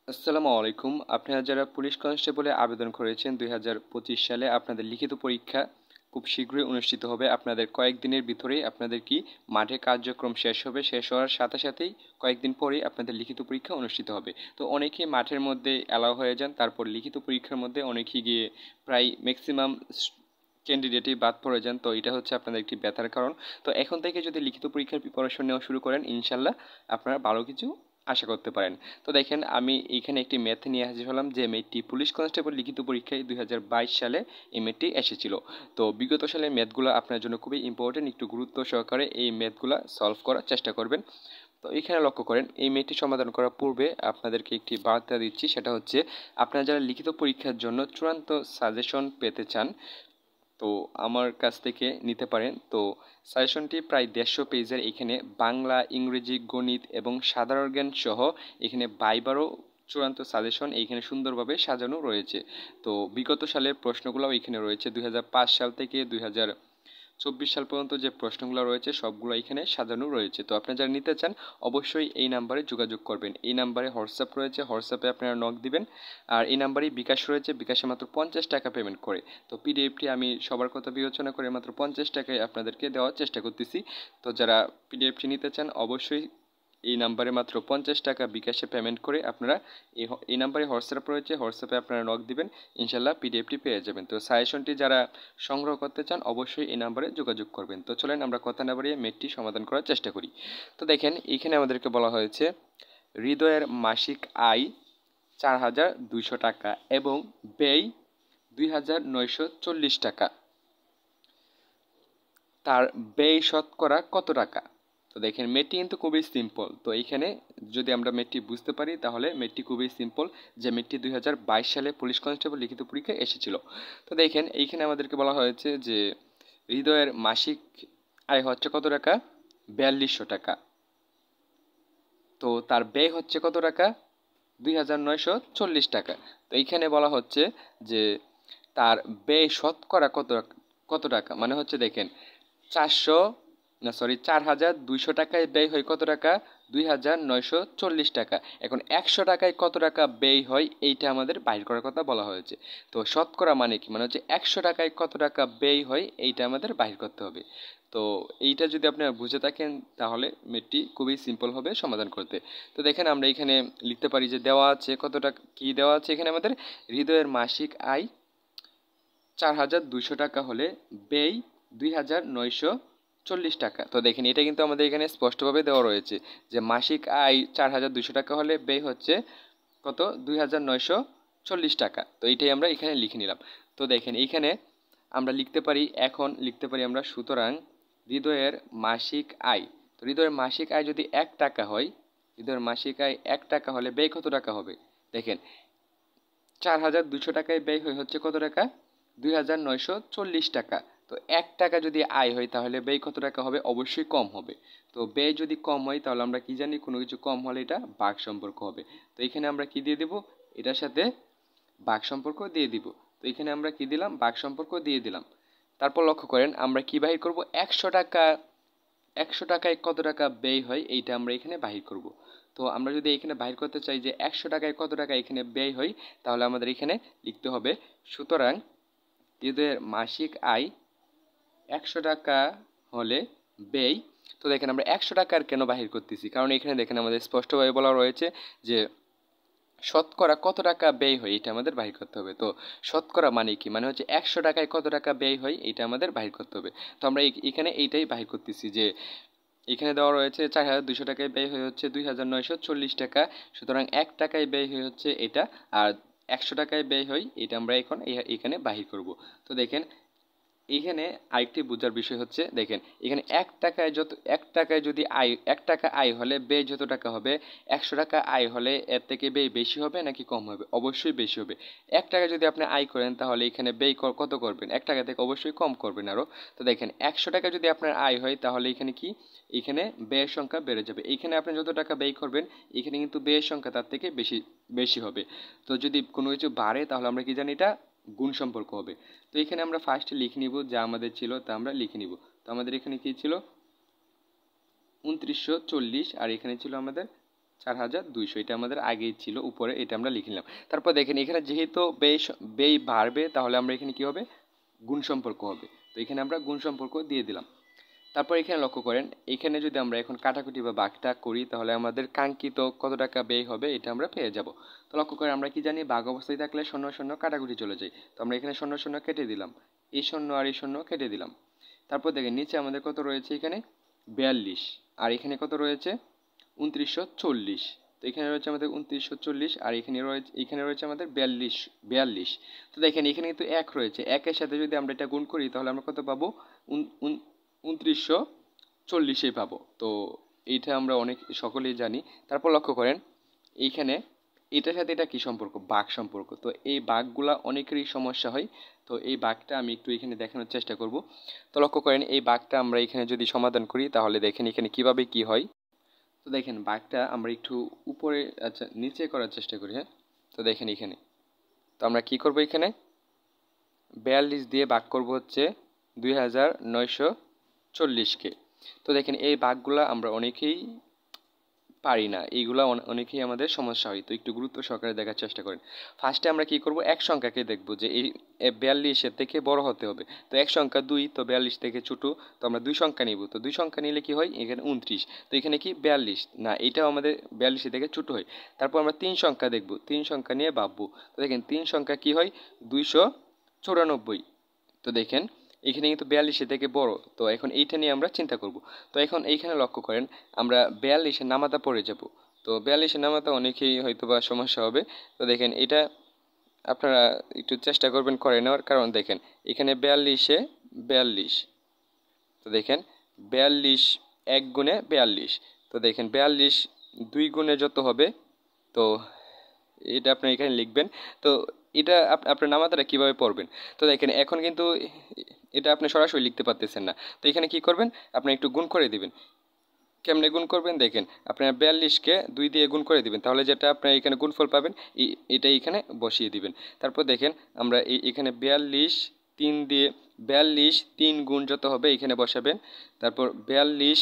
আসসালামু আলাইকুম। আপনারা যারা পুলিশ কনস্টেবলে আবেদন করেছেন ২০২৫ সালে আপনাদের লিখিত পরীক্ষা খুব শীঘ্রই অনুষ্ঠিত হবে। আপনাদের কয়েকদিনের ভিতরেই আপনাদের মাঠে কার্যক্রম শেষ হবে। শেষ হওয়ার সাথে সাথেই কয়েকদিন পরেই আপনাদের লিখিত পরীক্ষা অনুষ্ঠিত হবে। তো অনেকেই মাঠের মধ্যে অ্যালাউ হয়ে যান, তারপর লিখিত পরীক্ষার মধ্যে অনেকেই গিয়ে প্রায় ম্যাক্সিমাম ক্যান্ডিডেটই বাদ পড়ে যান। তো এটা হচ্ছে আপনাদের একটি ব্যথার কারণ। তো এখন থেকে যদি লিখিত পরীক্ষার প্রিপারেশন নেওয়া শুরু করেন, ইনশাল্লাহ আপনারা ভালো কিছু আশা করতে পারেন। তো দেখেন, আমি এইখানে একটি ম্যাথ নিয়ে হাজির হলাম, যে ম্যাথটি পুলিশ কনস্টেবল লিখিত পরীক্ষায় ২০২২ সালে এই ম্যাথটি এসেছিল। তো বিগত সালের ম্যাথগুলো আপনার জন্য খুবই ইম্পর্টেন্ট। একটু গুরুত্ব সহকারে এই ম্যাথগুলো সলভ করার চেষ্টা করবেন। তো এখানে লক্ষ্য করেন, এই ম্যাথটি সমাধান করার পূর্বে আপনাদেরকে একটি বার্তা দিচ্ছি, সেটা হচ্ছে আপনারা যারা লিখিত পরীক্ষার জন্য চূড়ান্ত সাজেশন পেতে চান, তো আমার কাছ থেকে নিতে পারেন। তো সাজেশনটি প্রায় ১৫০ পেজের। এখানে বাংলা, ইংরেজি, গণিত এবং সাধারণ জ্ঞান সহ এখানে বাইবারও চূড়ান্ত সাজেশন এইখানে সুন্দরভাবে সাজানো রয়েছে। তো বিগত সালের প্রশ্নগুলোও এখানে রয়েছে। ২০০৫ সাল থেকে ২০২৪ সাল পর্যন্ত যে প্রশ্নগুলো রয়েছে সবগুলো এখানে সাজানো রয়েছে। তো আপনারা যারা নিতে চান অবশ্যই এই নাম্বারে যোগাযোগ করবেন। এই নাম্বারে হোয়াটসঅ্যাপ রয়েছে, হোয়াটসঅ্যাপে আপনারা নক দিবেন। আর এই নাম্বারেই বিকাশ রয়েছে, বিকাশে মাত্র ৫০ টাকা পেমেন্ট করে। তো পিডিএফটি আমি সবার কথা বিবেচনা করে মাত্র ৫০ টাকায় আপনাদেরকে দেওয়ার চেষ্টা করতেছি। তো যারা পিডিএফটি নিতে চান অবশ্যই এই নাম্বারে মাত্র ৫০ টাকা বিকাশে পেমেন্ট করে আপনারা এই নাম্বারে হোয়াটসঅ্যাপ রয়েছে, হোয়াটসঅ্যাপে আপনারা নক দিবেন, ইনশাল্লাহ পিডিএফটি পেয়ে যাবেন। তো সাজেশনটি যারা সংগ্রহ করতে চান অবশ্যই এই নাম্বারে যোগাযোগ করবেন। তো চলেন আমরা কথা না বাড়িয়ে ম্যাথটি সমাধান করার চেষ্টা করি। তো দেখেন, এইখানে আমাদেরকে বলা হয়েছে হৃদয়ের মাসিক আয় ৪,২০০ টাকা এবং ব্যয় ২,৯৪০ টাকা। তার ব্যয় শতকরা কত টাকা? তো দেখেন, ম্যাথটি কিন্তু খুবই সিম্পল। তো এইখানে যদি আমরা ম্যাথটি বুঝতে পারি তাহলে ম্যাথটি খুবই সিম্পল, যে ম্যাথটি ২০২২ সালে পুলিশ কনস্টেবল লিখিত পরীক্ষায় এসেছিল। তো দেখেন, এইখানে আমাদেরকে বলা হয়েছে যে হৃদয়ের মাসিক আয় হচ্ছে কত টাকা? ৪২০০ টাকা। তো তার ব্যয় হচ্ছে কত টাকা? ২,৯৪০ টাকা। তো এইখানে বলা হচ্ছে যে তার ব্যয় শতকরা কত টাকা, মানে হচ্ছে দেখেন ৪,২০০ টাকায় ব্যয় হয় কত টাকা? ২,৯৪০ টাকা। এখন ১০০ টাকায় কত টাকা ব্যয় হয় এইটা আমাদের বাইর করার কথা বলা হয়েছে। তো শতকরা মানে কি, মানে হচ্ছে ১০০ টাকায় কত টাকা ব্যয় হয় এইটা আমাদের বাহির করতে হবে। তো এইটা যদি আপনারা বুঝে থাকেন তাহলে ম্যাথটি খুবই সিম্পল হবে সমাধান করতে। তো দেখেন, আমরা এখানে লিখতে পারি যে দেওয়া আছে কত টাকা, কি দেওয়া আছে এখানে আমাদের, হৃদয়ের মাসিক আয় ৪,২০০ টাকা হলে ব্যয় ২,৯৪০ টাকা। তো দেখেন, এটা কিন্তু আমাদের এখানে স্পষ্টভাবে দেওয়া রয়েছে যে মাসিক আয় ৪,২০০ টাকা হলে ব্যয় হচ্ছে কত? ২,৯৪০ টাকা। তো এইটাই আমরা এখানে লিখে নিলাম। তো দেখেন, এইখানে আমরা লিখতে পারি, এখন লিখতে পারি আমরা, সুতরাং হৃদয়ের মাসিক আয়, তো হৃদয়ের মাসিক আয় যদি ১ টাকা হয়, হৃদয়ের মাসিক আয় ১ টাকা হলে ব্যয় কত টাকা হবে? দেখেন, ৪,২০০ টাকায় ব্যয় হচ্ছে কত টাকা? ২,৯৪০ টাকা। তো ১ টাকা যদি আয় হয় তাহলে ব্যয় কত টাকা হবে? অবশ্যই কম হবে। তো ব্যয় যদি কম হয় তাহলে আমরা কি জানি, কোনো কিছু কম হলে এটা ভাগ সম্পর্ক হবে। তো এখানে আমরা কি দিয়ে দেব? এটার সাথে ভাগ সম্পর্ক দিয়ে দিব। তো এখানে আমরা কি দিলাম? ভাগ সম্পর্ক দিয়ে দিলাম। তারপর লক্ষ্য করেন, আমরা কি বাহির করব? ১০০ টাকা, ১০০ টাকায় কত টাকা ব্যয় হয় এইটা আমরা এখানে বাহির করব। তো আমরা যদি এখানে বাহির করতে চাই যে ১০০ টাকায় কত টাকা এখানে ব্যয় হয়, তাহলে আমাদের এখানে লিখতে হবে, সুতরাং এদের মাসিক আয় ১০০ টাকা হলে ব্যয়। তো দেখেন, আমরা ১০০ টাকার কেন বাহির করতেছি, কারণ এখানে দেখেন আমাদের স্পষ্টভাবে বলা রয়েছে যে শতকরা কত টাকা ব্যয় হয় এটা আমাদের বাহির করতে হবে। তো শতকরা মানে কি, মানে হচ্ছে ১০০ টাকায় কত টাকা ব্যয় হয় এটা আমাদের বাহির করতে হবে। তো আমরা এখানে এইটাই বাহির করতেছি, যে এখানে দেওয়া রয়েছে ৪,২০০ টাকায় ব্যয় হয়ে হচ্ছে ২,৯৪০ টাকা। সুতরাং ১ টাকায় ব্যয় হয়ে হচ্ছে এটা, আর ১০০ টাকায় ব্যয় হয় এটা আমরা এখন এখানে বাহির করব। তো দেখেন, এখানে আরেকটি বোঝার বিষয় হচ্ছে, দেখেন এখানে ১ টাকায় যদি আয়, ১ টাকা আয় হলে ব্যয় যত টাকা হবে, ১০০ টাকা আয় হলে এর থেকে ব্যয় বেশি হবে নাকি কম হবে? অবশ্যই বেশি হবে। ১ টাকা যদি আপনি আয় করেন তাহলে এখানে ব্যয় কত করবেন? ১ টাকা থেকে অবশ্যই কম করবেন আরও। তো দেখেন, ১০০ টাকা যদি আপনার আয় হয় তাহলে এখানে কি, এখানে ব্যয়ের সংখ্যা বেড়ে যাবে। এইখানে আপনি যত টাকা ব্যয় করবেন এখানে কিন্তু ব্যয়ের সংখ্যা তার থেকে বেশি বেশি হবে। তো যদি কোনো কিছু বাড়ে তাহলে আমরা কি জানি, এটা গুণ সম্পর্ক হবে। তো এখানে আমরা ফার্স্টে লিখে নিব যা আমাদের ছিল তা আমরা লিখে নিব। তো আমাদের এখানে কি ছিল? ২৯৪০, আর এখানে ছিল আমাদের 4200, এটা আমাদের আগেই ছিল উপরে, এটা আমরা লিখে নিলাম। তারপর দেখেন এখানে যেহেতু ব্যয় বাড়বে, তাহলে আমরা এখানে কি হবে, গুণ সম্পর্ক হবে। তো এখানে আমরা গুণ সম্পর্ক দিয়ে দিলাম। তারপর এখানে লক্ষ্য করেন, এখানে যদি আমরা এখন কাটাকুটি বা ভাগটা করি, তাহলে আমাদের কাঙ্ক্ষিত কত টাকা ব্যয় হবে এটা আমরা পেয়ে যাব। তো লক্ষ্য করেন, আমরা কি জানি, ভাগ অবস্থায় থাকলে শূন্য শূন্য কাটাকুটি চলে যায়। তো আমরা এখানে শূন্য শূন্য কেটে দিলাম, এই শূন্য আর এই শূন্য কেটে দিলাম। তারপর দেখেন নিচে আমাদের কত রয়েছে, এখানে 42, আর এখানে কত রয়েছে, 2940। তো এখানে রয়েছে আমাদের 2940, আর এখানে রয়েছে আমাদের 42। তো দেখেন এখানে কিন্তু 1 রয়েছে, 1-এর সাথে যদি আমরা এটা গুণ করি, তাহলে আমরা কত পাবো, 2940 পাবো। তো এইটা আমরা অনেক সকলেই জানি। তারপর লক্ষ্য করেন, এইখানে এটার সাথে এটা কি সম্পর্ক, ভাগ সম্পর্ক। তো এই ভাগগুলা অনেকেরই সমস্যা হয়। তো এই ভাগটা আমি একটু এখানে দেখানোর চেষ্টা করব। তো লক্ষ্য করেন, এই ভাগটা আমরা এখানে যদি সমাধান করি, তাহলে দেখেন এখানে কিভাবে কি হয়। তো দেখেন ভাগটা আমরা একটু উপরে, আচ্ছা নিচে করার চেষ্টা করি। হ্যাঁ, তো দেখেন এখানে, তো আমরা কি করব, এখানে 42 দিয়ে ভাগ করব হচ্ছে 2940-কে। তো দেখেন এই ভাগগুলা আমরা অনেকেই পারি না, এইগুলা অনেকেই আমাদের সমস্যা হয়। তো একটু গুরুত্ব সহকারে দেখার চেষ্টা করেন। ফার্স্টে আমরা কি করব, এক সংখ্যাকে দেখব যে এই 42-এর থেকে বড় হতে হবে। তো এক সংখ্যা 2, তো 42 থেকে ছোট, তো আমরা 2 সংখ্যা নিব। তো 2 সংখ্যা নিলে কি হয়, এখানে 29, তো এখানে কি 42 না, এটাও আমাদের 42 থেকে ছোট হয়। তারপর আমরা 3 সংখ্যা দেখব, 3 সংখ্যা নিয়ে ভাববো। তো দেখেন 3 সংখ্যা কি হয়, 294। তো দেখেন এখানে কিন্তু 42 থেকে বড়। তো এখন এইটা নিয়ে আমরা চিন্তা করব। তো এখন এইখানে লক্ষ্য করেন, আমরা 42-এর নামাতা পড়ে যাব। তো 42-এর নামাতা অনেকেই হয়তো বা সমস্যা হবে। তো দেখেন এটা আপনারা একটু চেষ্টা করবেন করে নেওয়ার, কারণ দেখেন এখানে 42-এ 42। তো দেখেন 42 1 গুণে 42। তো দেখেন 42 2 গুণে যত হবে, তো এটা আপনি এখানে লিখবেন। তো এটা আপনার নামাতাটা কিভাবে পড়বেন। তো দেখেন এখন কিন্তু এটা আপনি সরাসরি লিখতে পারতেছেন না। তো এখানে কি করবেন, আপনি একটু গুণ করে দিবেন। কেমনে গুণ করবেন, দেখেন আপনার 42-কে 2 দিয়ে গুণ করে দিবেন, তাহলে যেটা আপনার এখানে গুণফল পাবেন এটা এখানে বসিয়ে দিবেন। তারপর দেখেন আমরা এখানে 42 3 দিয়ে 42 3 গুণ যত হবে এখানে বসাবেন। তারপর 42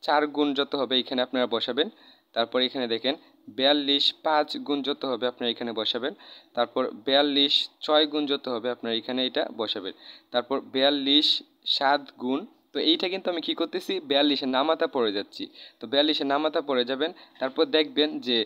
4 গুণ যত হবে এখানে আপনারা বসাবেন। তারপর এখানে দেখেন 42 5 গুণ যত হবে আপনারা এখানে বসাবেন। তারপর 42 6 গুণ যত হবে আপনারা এখানে এটা বসাবেন। তারপর 42 7 গুণ, তো এইটা কিন্তু আমি কি করতেছি, 42-এর নামাতা পড়ে যাচ্ছি। তো 42-এর নামাতা পড়ে যাবেন। তারপর দেখবেন যে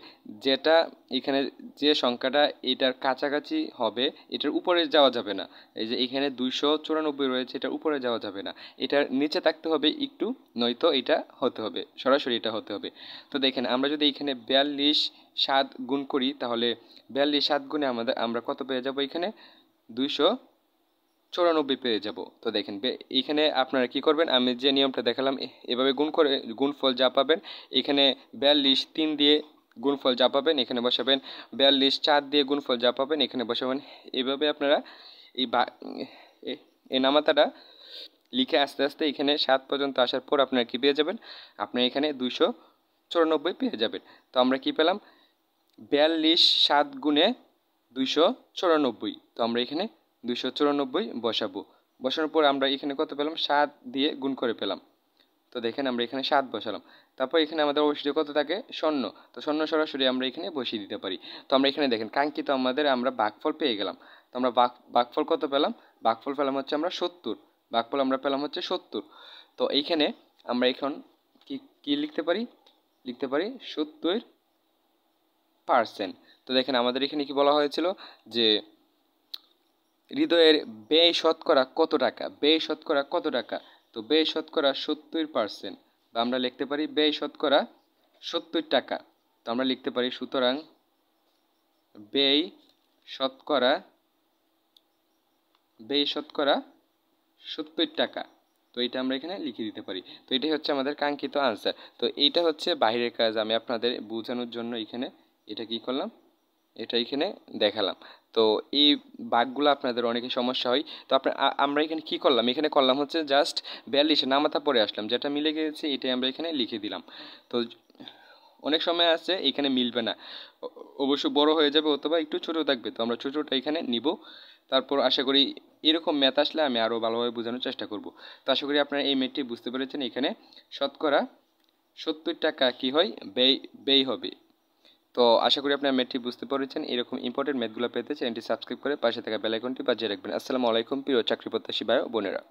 যেটা এখানে যে সংখ্যাটা এটার কাছাকাছি হবে, এটার উপরে যাওয়া যাবে না। এই যে এখানে 294 রয়েছে, এটার উপরে যাওয়া যাবে না, এটার নিচে থাকতে হবে একটু, নয়তো এটা হতে হবে, সরাসরি এটা হতে হবে। তো দেখেন আমরা যদি এখানে 42 7 গুণ করি, তাহলে 42 7 গুণে আমরা কত পেয়ে যাব, এখানে 294 পেয়ে যাব। তো দেখেন এখানে আপনারা কি করবেন, আমি যে নিয়মটা দেখালাম এভাবে গুণ করে গুণফল যা পাবেন, এখানে 42 3 দিয়ে গুণফল যা পাবেন এখানে বসাবেন, 42 4 দিয়ে গুণফল যা পাবেন এখানে বসাবেন। এইভাবে আপনারা এই এই নামাতাটা লিখে আস্তে আস্তে এখানে 7 পর্যন্ত আসার পর আপনারা কি পেয়ে যাবেন, আপনার এখানে 294 পেয়ে যাবেন। তো আমরা কি পেলাম, 42 7 গুণে 294। তো আমরা এখানে 294 বসাবো। বসানোর পর আমরা এখানে কত পেলাম, 7 দিয়ে গুণ করে পেলাম। তো দেখেন আমরা এখানে 7 বসালাম। তারপর এখানে আমাদের অবশিষ্ট কত থাকে, শূন্য। তো শূন্য সরাসরি আমরা এখানে বসিয়ে দিতে পারি। তো আমরা এখানে দেখেন কাঙ্ক্ষিত আমরা ভাগফল পেয়ে গেলাম। তো আমরা ভাগফল কত পেলাম, ভাগফল পেলাম হচ্ছে আমরা 70। ভাগফল আমরা পেলাম হচ্ছে 70। তো এইখানে আমরা এখন কি লিখতে পারি, 70%। তো দেখেন আমাদের এখানে কি বলা হয়েছিল যে হৃদয়ের ব্যয় শতকরা কত টাকা, তো ব্যয় শতকরা 70%। বা আমরা লিখতে পারি ব্যয় শতকরা 70 টাকা। তো আমরা লিখতে পারি সুতরাং ব্যয় শতকরা 70 টাকা। তো এটা আমরা এখানে লিখে দিতে পারি। তো এটাই হচ্ছে আমাদের কাঙ্ক্ষিত আনসার। তো এইটা হচ্ছে বাইরের কাজ, আমি আপনাদের বোঝানোর জন্য এখানে এটা কি করলাম, এটা এখানে দেখালাম। তো এই বাঘগুলো আপনাদের অনেকে সমস্যা হয়। তো আমরা এখানে কি করলাম, এখানে করলাম হচ্ছে জাস্ট 42 নামাতা পরে আসলাম, যেটা মিলে গেছে এটাই আমরা এখানে লিখে দিলাম। তো অনেক সময় আছে এখানে মিলবে না, অবশ্য বড় হয়ে যাবে অথবা একটু ছোট থাকবে। তো আমরা ছোটটা এখানে নিব। তারপর আশা করি এরকম ম্যাথ আসলে আমি আরও ভালোভাবে বোঝানোর চেষ্টা করব। তো আশা করি আপনারা এই ম্যাথটি বুঝতে পেরেছেন। এখানে শতকরা 70 টাকা কি হয় ব্যয় হবে। তো আশা করি আপনারা ম্যাথটি বুঝতে পেরেছেন। এরকম ইম্পর্টেন্ট ম্যাথগুলো পেতে চ্যানেলটি সাবস্ক্রাইব করে পাশে থাকা বেল আইকনটি বাজিয়ে রাখবেন। আসসালামু আলাইকুম প্রিয় চাকরি প্রত্যাশী ভাই ও বোনেরা।